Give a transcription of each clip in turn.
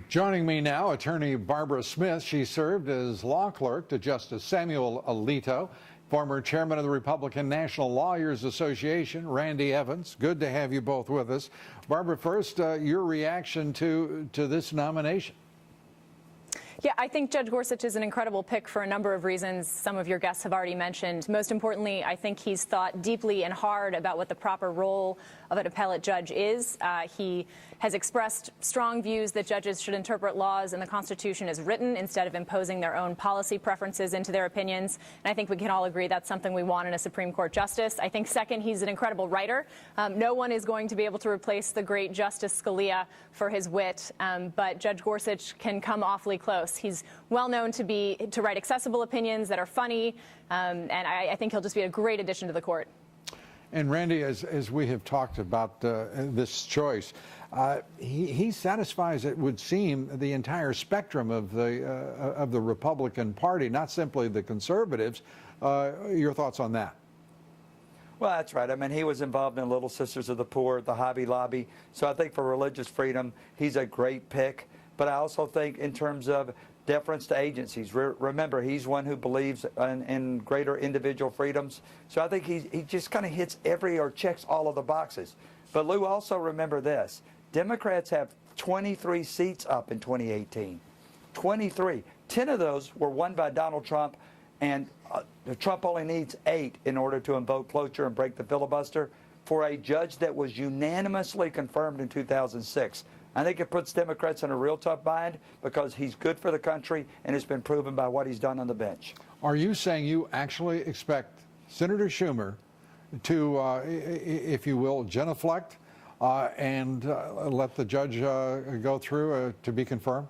Joining me now, attorney Barbara Smith. She served as law clerk to Justice Samuel Alito, former chairman of the Republican National Lawyers Association, Randy Evans. Good to have you both with us. Barbara, first, your reaction to this nomination. Yeah, I think Judge Gorsuch is an incredible pick for a number of reasons some of your guests have already mentioned. Most importantly, I think he's thought deeply and hard about what the proper role of an appellate judge is. He has expressed strong views that judges should interpret laws and the Constitution as written instead of imposing their own policy preferences into their opinions. And I think we can all agree that's something we want in a Supreme Court justice. I think, second, he's an incredible writer. No one is going to be able to replace the great Justice Scalia for his wit, but Judge Gorsuch can come awfully close. He's well known to write accessible opinions that are funny, and I think he'll just be a great addition to the court. And Randy, as we have talked about this choice, he satisfies, it would seem, the entire spectrum of the Republican Party, not simply the conservatives. Your thoughts on that? Well, that's right. I mean, he was involved in Little Sisters of the Poor, the Hobby Lobby. So I think for religious freedom, he's a great pick. But I also think in terms of deference to agencies, remember, he's one who believes in greater individual freedoms. So I think he just kind of hits or checks all of the boxes. But Lou, also remember this. Democrats have 23 seats up in 2018. 23. 10 of those were won by Donald Trump, and Trump only needs 8 in order to invoke cloture and break the filibuster for a judge that was unanimously confirmed in 2006. I think it puts Democrats in a real tough bind because he's good for the country and it's been proven by what he's done on the bench. Are you saying you actually expect Senator Schumer to, if you will, genuflect and let the judge go through to be confirmed?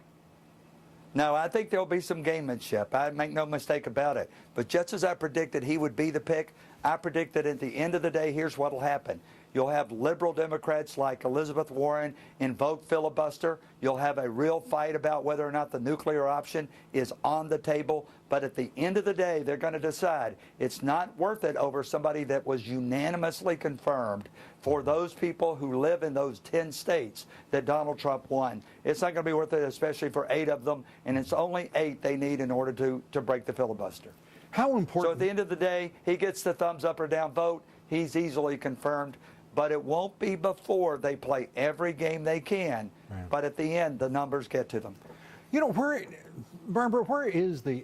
No, I think there'll be some gamemanship. I make no mistake about it. But just as I predicted he would be the pick, I predict that at the end of the day, here's what will happen. You'll have liberal Democrats like Elizabeth Warren invoke filibuster. You'll have a real fight about whether or not the nuclear option is on the table. But at the end of the day, they're going to decide it's not worth it over somebody that was unanimously confirmed for those people who live in those 10 states that Donald Trump won. It's not going to be worth it, especially for 8 of them. And it's only 8 they need in order to break the filibuster. How important? So at the end of the day, he gets the thumbs up or down vote. He's easily confirmed. But it won't be before they play every game they can. Right. But at the end, the numbers get to them. You know, Barbara, where is the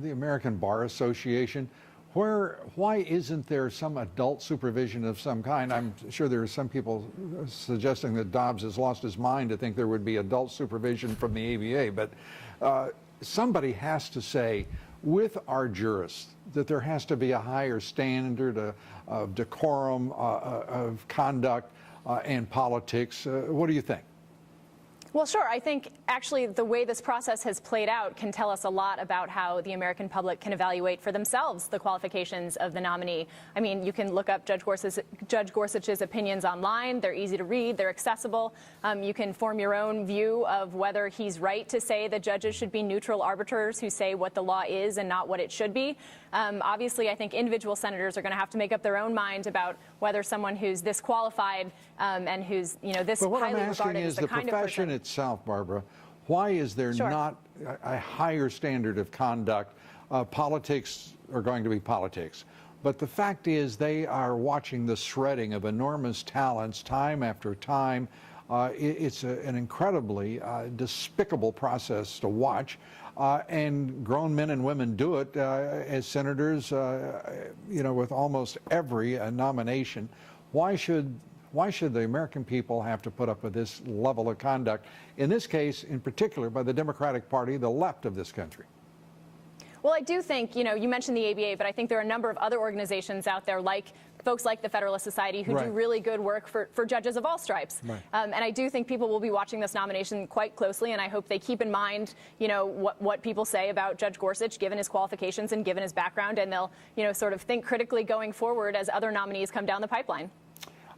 American Bar Association? Why isn't there some adult supervision of some kind? I'm sure there are some people suggesting that Dobbs has lost his mind to think there would be adult supervision from the ABA. But somebody has to say, with our jurists, that there has to be a higher standard of decorum, of conduct, and politics. What do you think? Well, sure. I think actually the way this process has played out can tell us a lot about how the American public can evaluate for themselves the qualifications of the nominee. I mean, you can look up Judge Gorsuch's opinions online. They're easy to read. They're accessible. You can form your own view of whether he's right to say that judges should be neutral arbiters who say what the law is and not what it should be. Obviously, I think individual senators are going to have to make up their own mind about whether someone who's this qualified and who's, this highly regarded as the kind of person itself, Barbara, why is there not a higher standard of conduct? Politics are going to be politics. But the fact is they are watching the shredding of enormous talents time after time. It's an incredibly despicable process to watch. And grown men and women do it as senators, with almost every nomination. Why should the American people have to put up with this level of conduct, in this case, in particular, by the Democratic Party, the left of this country? Well, I do think, you mentioned the ABA, but I think there are a number of other organizations out there, like folks like the Federalist Society, who do really good work for judges of all stripes. Right. And I do think people will be watching this nomination quite closely, and I hope they keep in mind, what people say about Judge Gorsuch, given his qualifications and given his background, and they'll, sort of think critically going forward as other nominees come down the pipeline.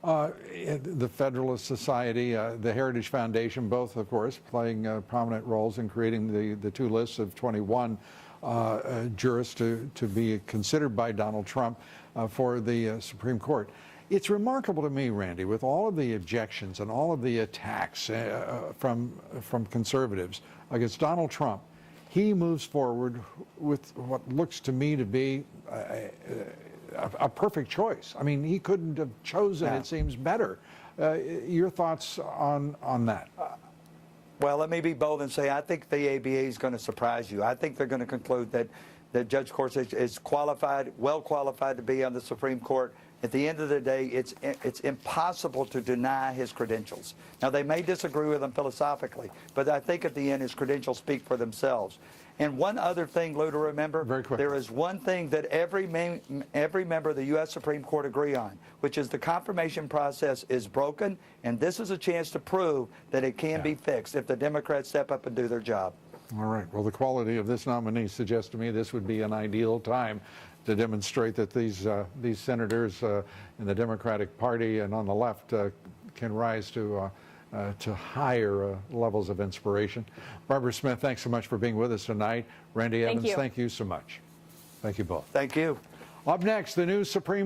The Federalist Society, the Heritage Foundation, both, of course, playing prominent roles in creating the 2 lists of 21 jurists to be considered by Donald Trump for the Supreme Court. It's remarkable to me, Randy, with all of the objections and all of the attacks from conservatives against Donald Trump, he moves forward with what looks to me to be a perfect choice. I mean, he couldn't have chosen, it seems, better. Your thoughts on that? Well, let me be bold and say I think the ABA is going to surprise you. I think they're going to conclude that Judge Gorsuch is qualified, well qualified to be on the Supreme Court. At the end of the day, it's impossible to deny his credentials. Now, they may disagree with him philosophically, but I think at the end his credentials speak for themselves. And one other thing, Lou, to remember, there is one thing that every member of the U.S. Supreme Court agree on, which is the confirmation process is broken, and this is a chance to prove that it can be fixed if the Democrats step up and do their job. All right. Well, the quality of this nominee suggests to me this would be an ideal time to demonstrate that these senators in the Democratic Party and on the left can rise to higher levels of inspiration. Barbara Smith, thanks so much for being with us tonight. Randy Evans, thank you so much. Thank you both. Thank you. Up next, the new Supreme